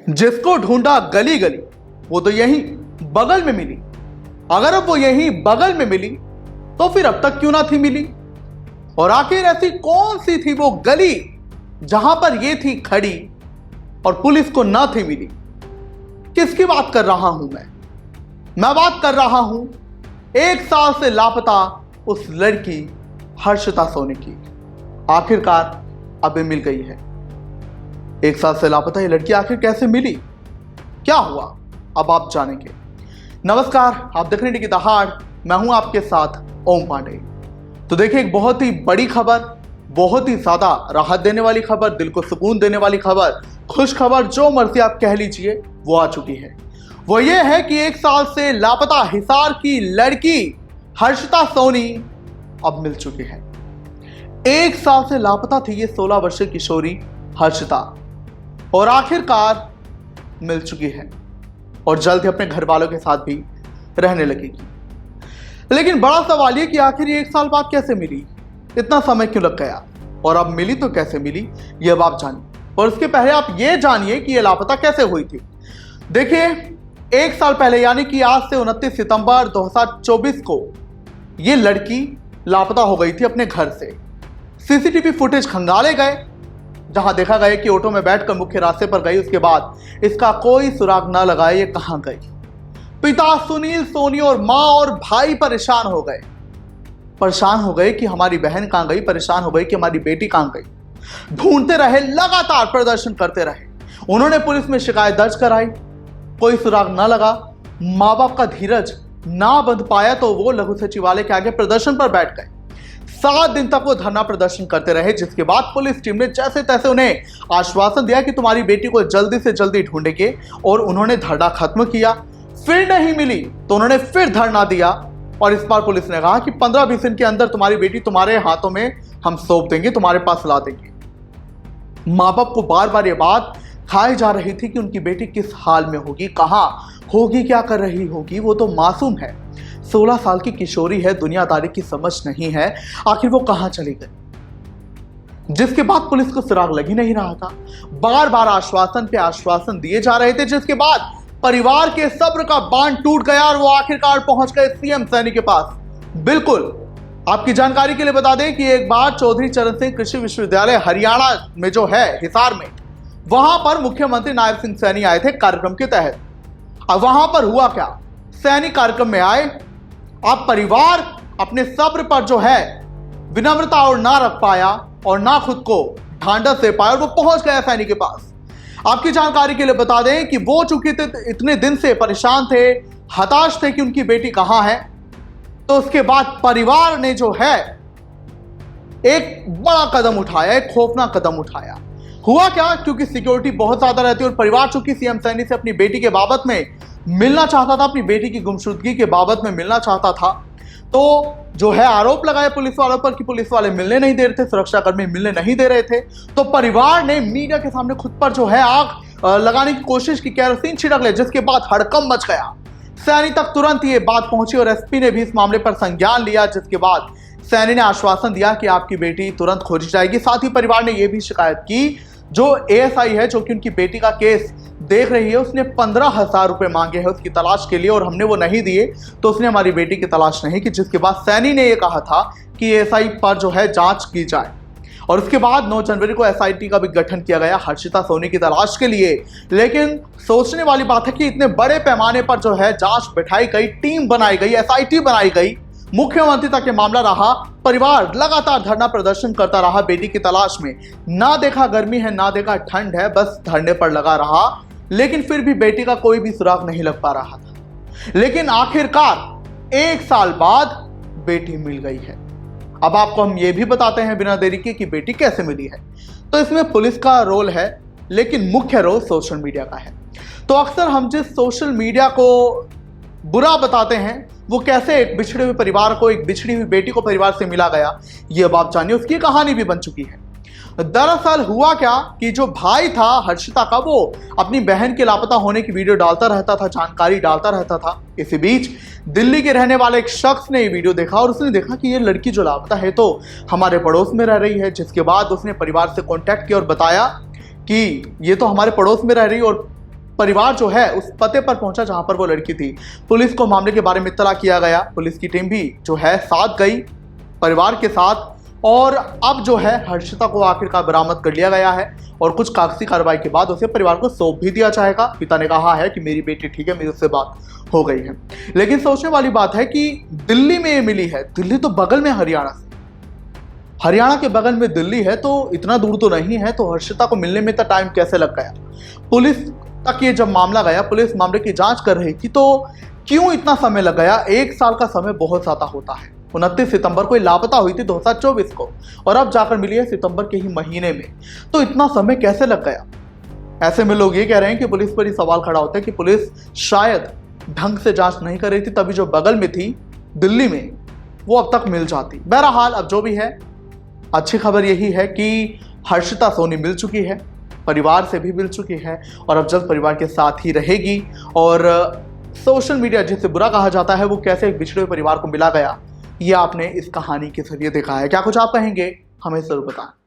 जिसको ढूंढा गली गली वो तो यहीं बगल में मिली। अगर अब वो यहीं बगल में मिली तो फिर अब तक क्यों ना थी मिली? और आखिर ऐसी कौन सी थी वो गली जहां पर ये थी खड़ी और पुलिस को ना थी मिली? किसकी बात कर रहा हूं मैं बात कर रहा हूं 1 साल से लापता उस लड़की हर्षिता सोनी की। आखिरकार अब मिल गई है। 1 साल से लापता ये लड़की आखिर कैसे मिली, क्या हुआ, अब आप जानेंगे। नमस्कार, आप देख रहे हैं की दहाड़, मैं हूं आपके साथ ओम पांडे। तो देखिए, एक बहुत ही बड़ी खबर, बहुत ही ज्यादा राहत देने वाली खबर, दिल को सुकून देने वाली खबर, खुश खबर, जो मर्जी आप कह लीजिए, वो आ चुकी है। वो ये है कि 1 साल से लापता हिसार की लड़की हर्षिता सोनी अब मिल चुकी है। 1 साल से लापता थी ये 16 वर्षीय किशोरी हर्षिता और आखिरकार मिल चुकी है और जल्द ही अपने घर वालों के साथ भी रहने लगेगी। लेकिन बड़ा सवाल ये कि आखिर ये 1 साल बाद कैसे मिली, इतना समय क्यों लग गया, और अब मिली तो कैसे मिली, ये अब आप जानिए। और उसके पहले आप ये जानिए कि ये लापता कैसे हुई थी। देखिए, 1 साल पहले यानी कि आज से 29 सितंबर 2024 को ये लड़की लापता हो गई थी अपने घर से। सीसीटीवी फुटेज खंगाले गए, जहां देखा गया कि ऑटो में बैठकर मुख्य रास्ते पर गई, उसके बाद इसका कोई सुराग न लगाए ये कहां गई। पिता सुनील सोनी और मां और भाई परेशान हो गए कि हमारी बहन कहां गई, परेशान हो गए कि हमारी बेटी कहां गई। ढूंढते रहे, लगातार प्रदर्शन करते रहे। उन्होंने पुलिस में शिकायत दर्ज कराई, कोई सुराग न लगा। मां बाप का धीरज ना बंध पाया तो वो लघु सचिवालय के आगे प्रदर्शन पर बैठ गए। 7 दिन तक वो धरना प्रदर्शन करते रहे, जिसके बाद पुलिस टीम ने जैसे तैसे उन्हें आश्वासन दिया कि तुम्हारी बेटी को जल्दी से जल्दी ढूंढेंगे, और उन्होंने धरना खत्म किया। फिर नहीं मिली तो उन्होंने फिर धरना दिया, और इस बार पुलिस ने कहा कि 15-20 दिन के अंदर तुम्हारी बेटी तुम्हारे हाथों में हम सौंप देंगे, तुम्हारे पास ला देंगे। माँ बाप को बार बार ये बात खाई जा रही थी कि उनकी बेटी किस हाल में होगी, कहाँ होगी, क्या कर रही होगी। वो तो मासूम है, 16 साल की किशोरी है, दुनियादारी की समझ नहीं है, आखिर वो कहां चली गई। जिसके बाद पुलिस को सुराग लग ही नहीं रहा था। बार बार आश्वासन पे आश्वासन दिए जा रहे थे, जिसके बाद परिवार के सब्र का बांध टूट गया और वो आखिरकार पहुंच गए सीएम सैनी के पास। बिल्कुल, आपकी जानकारी के लिए बता दें कि एक बार चौधरी चरण सिंह कृषि विश्वविद्यालय हरियाणा में जो है हिसार में, वहां पर मुख्यमंत्री नायब सिंह सैनी आए थे कार्यक्रम के तहत। अब वहां पर हुआ क्या, सैनी कार्यक्रम में आए, अब परिवार अपने सब्र पर जो है विनम्रता और ना रख पाया और ना खुद को ढांढस दे पाया, और वो पहुंच गया सैनी के पास। आपकी जानकारी के लिए बता दें कि वो चूंकि इतने दिन से परेशान थे, हताश थे कि उनकी बेटी कहां है, तो उसके बाद परिवार ने जो है एक बड़ा कदम उठाया, एक खौफनाक कदम उठाया। हुआ क्या, क्योंकि सिक्योरिटी बहुत ज्यादा रहती है और परिवार चूंकि सीएम सैनी से अपनी बेटी के बाबत में मिलना चाहता था, अपनी बेटी की गुमशुदगी के बाबत में मिलना चाहता था, तो जो है आरोप लगाए पुलिस वालों पर कि पुलिस वाले मिलने नहीं दे रहे थे, सुरक्षाकर्मी मिलने नहीं दे रहे थे। तो परिवार ने मीडिया के सामने खुद पर जो है आग लगाने की कोशिश की, केरोसिन छिड़क ले, जिसके बाद हड़कंप मच गया। सैनी तक तुरंत ये बात पहुंची और एसपी ने भी इस मामले पर संज्ञान लिया, जिसके बाद सैनी ने आश्वासन दिया कि आपकी बेटी तुरंत खोजी जाएगी। साथ ही परिवार ने यह भी शिकायत की, जो एएसआई है जो कि उनकी बेटी का केस देख रही है, उसने 15,000 रुपए मांगे हैं उसकी तलाश के लिए, और हमने वो नहीं दिए तो उसने हमारी बेटी की तलाश नहीं की। जिसके बाद सैनी ने यह कहा था कि एएसआई पर जो है जांच की जाए, और उसके बाद 9 जनवरी को एसआईटी का भी गठन किया गया हर्षिता सोनी की तलाश के लिए। लेकिन सोचने वाली बात है कि इतने बड़े पैमाने पर जो है जांच बैठाई गई, टीम बनाई गई, एसआईटी बनाई गई, मुख्यमंत्री तक ये मामला रहा, परिवार लगातार धरना प्रदर्शन करता रहा बेटी की तलाश में। ना देखा गर्मी है, ना देखा ठंड है, बस धरने पर लगा रहा, लेकिन फिर भी बेटी का कोई भी सुराग नहीं लग पा रहा था। लेकिन आखिरकार 1 साल बाद बेटी मिल गई है। अब आपको हम ये भी बताते हैं बिना देरी के कि बेटी कैसे मिली है। तो इसमें पुलिस का रोल है, लेकिन मुख्य रोल सोशल मीडिया का है। तो अक्सर हम जिस सोशल मीडिया को बुरा बताते हैं, वो कैसे एक बिछड़े हुए परिवार को, एक बिछड़ी हुई बेटी को परिवार से मिला गया, ये अब आप जानिए। उसकी कहानी भी बन चुकी है। दरअसल हुआ क्या कि जो भाई था हर्षिता का, वो अपनी बहन के लापता होने की वीडियो डालता रहता था, जानकारी डालता रहता था। इसी बीच दिल्ली के रहने वाले एक शख्स ने ये वीडियो देखा और उसने देखा कि ये लड़की जो लापता है तो हमारे पड़ोस में रह रही है। जिसके बाद उसने परिवार से कांटेक्ट किया और बताया कि ये तो हमारे पड़ोस में रह रही है और परिवार जो है उस पते पर पहुंचा जहां पर वो लड़की थी। पुलिस को मामले के बारे में इत्तला किया गया। पुलिस की टीम भी जो है साथ गई परिवार के साथ, और अब जो है हर्षिता को आखिरकार बरामद कर लिया गया है और कुछ कागजी कार्रवाई के बाद उसे परिवार को सौंप भी दिया जाएगा। पिता ने कहा है कि मेरी बेटी ठीक है, मेरी उससे बात हो गई है। लेकिन सोचने वाली बात है कि दिल्ली में ये मिली है। दिल्ली तो बगल में हरियाणा से, हरियाणा के बगल में दिल्ली है, तो इतना दूर तो नहीं है। तो हर्षिता को मिलने में इतना टाइम कैसे लग गया? पुलिस तक ये जब मामला गया, पुलिस मामले की जांच कर रही थी, तो क्यों इतना समय लग गया? 1 साल का समय बहुत ज्यादा होता है। 29 सितंबर को लापता हुई थी 2024 को, और अब जाकर मिली है सितंबर के ही महीने में। तो इतना समय कैसे लग गया? ऐसे में लोग ये कह रहे हैं कि पुलिस पर ही सवाल खड़ा होता है कि पुलिस शायद ढंग से जांच नहीं कर रही थी, तभी जो बगल में थी दिल्ली में वो अब तक मिल जाती। बहरहाल अब जो भी है, अच्छी खबर यही है कि हर्षिता सोनी मिल चुकी है, परिवार से भी मिल चुकी है, और अब जल्द परिवार के साथ ही रहेगी। और सोशल मीडिया जिसे बुरा कहा जाता है, वो कैसे एक बिछड़े हुए परिवार को मिला गया, ये आपने इस कहानी के जरिए देखा है। क्या कुछ आप कहेंगे? हमें जरूर बताएं।